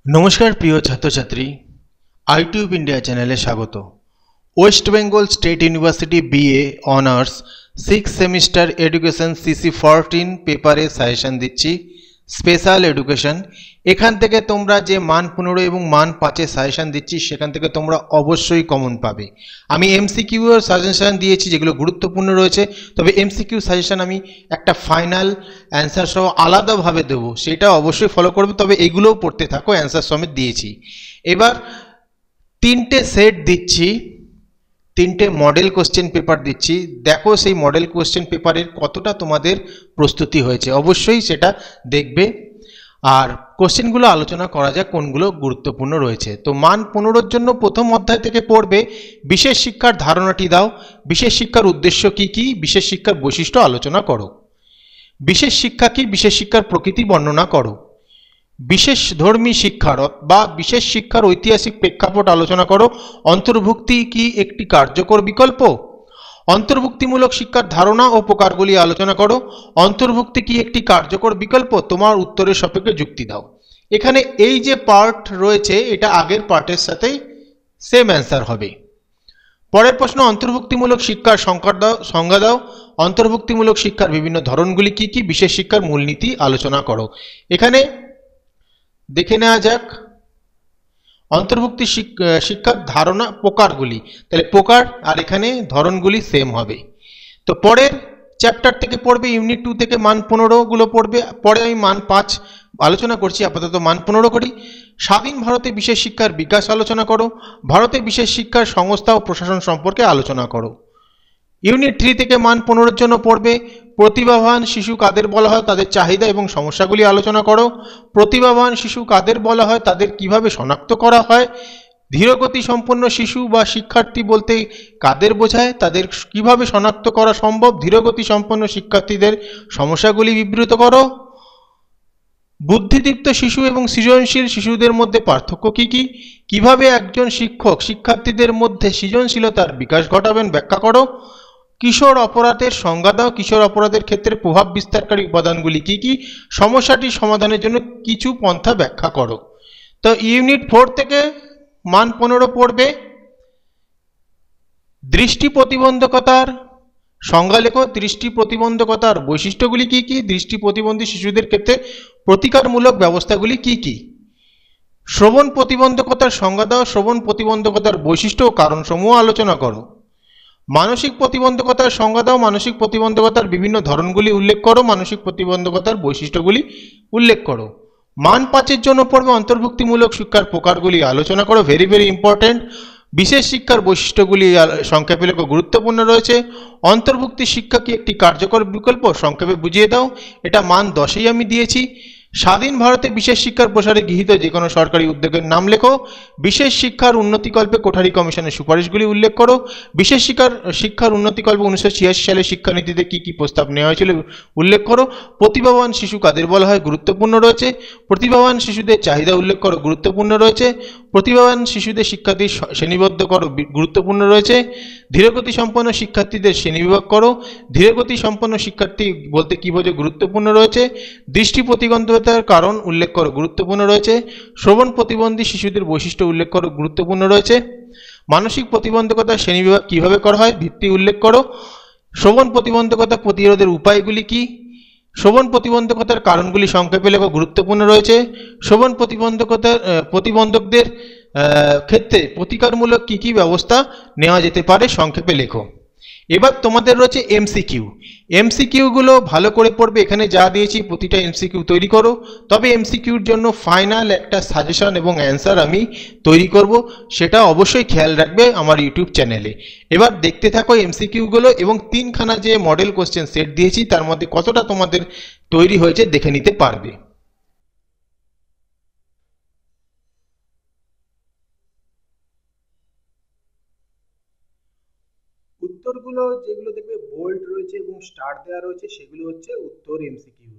নমস্কার প্রিয় ছাত্রছাত্রী, আইটিউব ইন্ডিয়া চ্যানেলে স্বাগত। West Bengal state university BA honours 6 semester education CC14 পেপারে সাজেশন দিচ্ছি, স্পেশাল এডুকেশন। এখান থেকে তোমরা যে মান 15 এবং মান 5 এর সাজেশন দিচ্ছি সেখান থেকে তোমরা অবশ্যই কমন পাবে। আমি এমসিকিউ এর সাজেশন দিয়েছি যেগুলো গুরুত্বপূর্ণ রয়েছে, তবে এমসিকিউ সাজেশন আমি একটা ফাইনাল অ্যান্সার সহ আলাদাভাবে দেবো, সেটা অবশ্যই ফলো করবে। তবে এগুলোও পড়তে থাকো, অ্যান্সার সমেত দিয়েছি। এবার তিনটে সেট দিচ্ছি, তিনটে মডেল কোশ্চেন পেপার দিচ্ছি। দেখো সেই মডেল কোশ্চেন পেপারের কতটা তোমাদের প্রস্তুতি হয়েছে, অবশ্যই সেটা দেখবে। আর কোশ্চেনগুলো আলোচনা করা যাক কোনগুলো গুরুত্বপূর্ণ রয়েছে। তো মান 15-র জন্য প্রথম অধ্যায় থেকে পড়বে বিশেষ শিক্ষার ধারণাটি দাও, বিশেষ শিক্ষার উদ্দেশ্য কি কি, বিশেষ শিক্ষার বৈশিষ্ট্য আলোচনা করো, বিশেষ শিক্ষা কি, বিশেষ শিক্ষার প্রকৃতি বর্ণনা করো, বিশেষ ধর্মী শিক্ষার বা বিশেষ শিক্ষার ঐতিহাসিক প্রেক্ষাপট আলোচনা করো, অন্তর্ভুক্তি কি একটি কার্যকর বিকল্প, অন্তর্ভুক্তিমূলক শিক্ষার ধারণা ও প্রকারগুলি আলোচনা করো, অন্তর্ভুক্তি কি একটি কার্যকর বিকল্প, তোমার উত্তরের সাপেক্ষে যুক্তি দাও। এখানে এই যে পার্ট রয়েছে এটা আগের পার্টের সাথেই সেম অ্যান্সার হবে। পরের প্রশ্ন, অন্তর্ভুক্তিমূলক শিক্ষার সংজ্ঞা দাও, অন্তর্ভুক্তিমূলক শিক্ষার বিভিন্ন ধরনগুলি কি কি, বিশেষ শিক্ষার মূলনীতি আলোচনা করো। এখানে দেখে নেওয়া যাক অন্তর্ভুক্তি শিক্ষার ধারণা প্রকারগুলি, তাহলে প্রকার আর এখানে ধরনগুলি সেম হবে। তো পরের চ্যাপ্টার থেকে পড়বে ইউনিট 2 থেকে মান 15 গুলো পড়বে, পরে আমি মান 5 আলোচনা করছি, আপাতত মান 15 করি। স্বাধীন ভারতে বিশেষ শিক্ষার বিকাশ আলোচনা করো, ভারতে বিশেষ শিক্ষার সংস্থা ও প্রশাসন সম্পর্কে আলোচনা করো। ইউনিট 3 থেকে মান 15-র জন্য পড়বে প্রতিভাবান শিশু কাদের বলা হয়, তাদের চাহিদা এবং সমস্যাগুলি আলোচনা করো। প্রতিভাবান শিশু কাদের বলা হয়, তাদের কিভাবে শনাক্ত করা হয়। ধীরগতি সম্পন্ন শিশু বা শিক্ষার্থী বলতে কাদের বোঝায়, তাদের কিভাবে শনাক্ত করা সম্ভব। ধীরগতি সম্পন্ন শিক্ষার্থীদের সমস্যাগুলি বিবৃত করো। বুদ্ধিদীপ্ত শিশু এবং সৃজনশীল শিশুদের মধ্যে পার্থক্য কি কি, কিভাবে একজন শিক্ষক শিক্ষার্থীদের মধ্যে সৃজনশীলতার বিকাশ ঘটাবেন ব্যাখ্যা করো। কিশোর অপরাধের সংজ্ঞা দাও, কিশোর অপরাধের ক্ষেত্রে প্রভাব বিস্তারকারী উপাদানগুলি কি কি, সমস্যাটি সমাধানের জন্য কিছু পন্থা ব্যাখ্যা করো। তো ইউনিট 4 থেকে মান 15 পড়বে দৃষ্টি প্রতিবন্ধকতার সংজ্ঞা লেখো, দৃষ্টি প্রতিবন্ধকতার বৈশিষ্ট্যগুলি কি কি, দৃষ্টি প্রতিবন্ধী শিশুদের ক্ষেত্রে প্রতিকারমূলক ব্যবস্থাগুলি কি কি। শ্রবণ প্রতিবন্ধকতার সংজ্ঞা দাও, শ্রবণ প্রতিবন্ধকতার বৈশিষ্ট্য ও কারণসমূহ আলোচনা করো। মানসিক প্রতিবন্ধকতার সংজ্ঞা দাও, মানসিক প্রতিবন্ধকতার বিভিন্ন ধরনগুলি উল্লেখ করো, মানসিক প্রতিবন্ধকতার বৈশিষ্ট্যগুলি উল্লেখ করো। মান 5-এর জন্য পড়বে অন্তর্ভুক্তিমূলক শিক্ষার প্রকারগুলি আলোচনা করো, ভেরি ভেরি ইম্পর্টেন্ট। বিশেষ শিক্ষার বৈশিষ্ট্যগুলি সংক্ষেপে লেখো, গুরুত্বপূর্ণ রয়েছে। অন্তর্ভুক্তি শিক্ষা কি একটি কার্যকর বিকল্প, সংক্ষেপে বুঝিয়ে দাও, এটা মান 10-এই আমি দিয়েছি। স্বাধীন ভারতে বিশেষ শিক্ষার প্রসারে গৃহীত যে কোনো সরকারি উদ্যোগের নাম লেখো। বিশেষ শিক্ষার উন্নতিকল্পে কোঠারি কমিশনের সুপারিশগুলি উল্লেখ করো। বিশেষ শিক্ষার উন্নতিকল্পে 1986 সালে শিক্ষানীতিতে কি কি প্রস্তাব নেওয়া হয়েছিল উল্লেখ করো। প্রতিভাবান শিশু কাদের বলা হয়, গুরুত্বপূর্ণ রয়েছে। প্রতিভাবান শিশুদের চাহিদা উল্লেখ করো, গুরুত্বপূর্ণ রয়েছে। প্রতিভাবান শিশুদের শিক্ষার্থী শ্রেণীবদ্ধ করো, গুরুত্বপূর্ণ রয়েছে। ধীরগতি সম্পন্ন শিক্ষার্থীদের শ্রেণীবিভাগ করো, ধীরগতি সম্পন্ন শিক্ষার্থী বলতে কি বোঝো, গুরুত্বপূর্ণ রয়েছে। দৃষ্টি প্রতিবন্ধকতার কারণ উল্লেখ করো, গুরুত্বপূর্ণ রয়েছে। শ্রবণ প্রতিবন্ধী শিশুদের বৈশিষ্ট্য উল্লেখ করো, গুরুত্বপূর্ণ রয়েছে। মানসিক প্রতিবন্ধকতার শ্রেণীবিভাগ কিভাবে করা হয় ভিত্তি উল্লেখ করো। শ্রবণ প্রতিবন্ধকতা প্রতিরোধের উপায়গুলি কি, শ্রবণ প্রতিবন্ধকতার কারণগুলি সংক্ষেপে লেখো, গুরুত্বপূর্ণ রয়েছে। শ্রবণ প্রতিবন্ধকদের ক্ষেত্রে প্রতিকারমূলক কি কি ব্যবস্থা নেওয়া যেতে পারে সংক্ষেপে লেখো। এবার তোমাদের রয়েছে এমসিকিউ, এমসিকিউগুলো ভালো করে পড়বে, এখানে যা দিয়েছি প্রতিটা এমসিকিউ তৈরি করো। তবে এমসিকিউর জন্য ফাইনাল একটা সাজেশন এবং অ্যান্সার আমি তৈরি করব, সেটা অবশ্যই খেয়াল রাখবে আমার ইউটিউব চ্যানেলে। এবার দেখতে থাকো এমসিকিউগুলো এবং 3খানা যে মডেল কোশ্চেন সেট দিয়েছি তার মধ্যে কতটা তোমাদের তৈরি হয়েছে দেখে নিতে পারবে। উত্তরগুলো যেগুলো দেখবে বোল্ড রয়েছে এবং স্টার দেওয়া রয়েছে সেগুলো হচ্ছে উত্তর এমসিকিউর।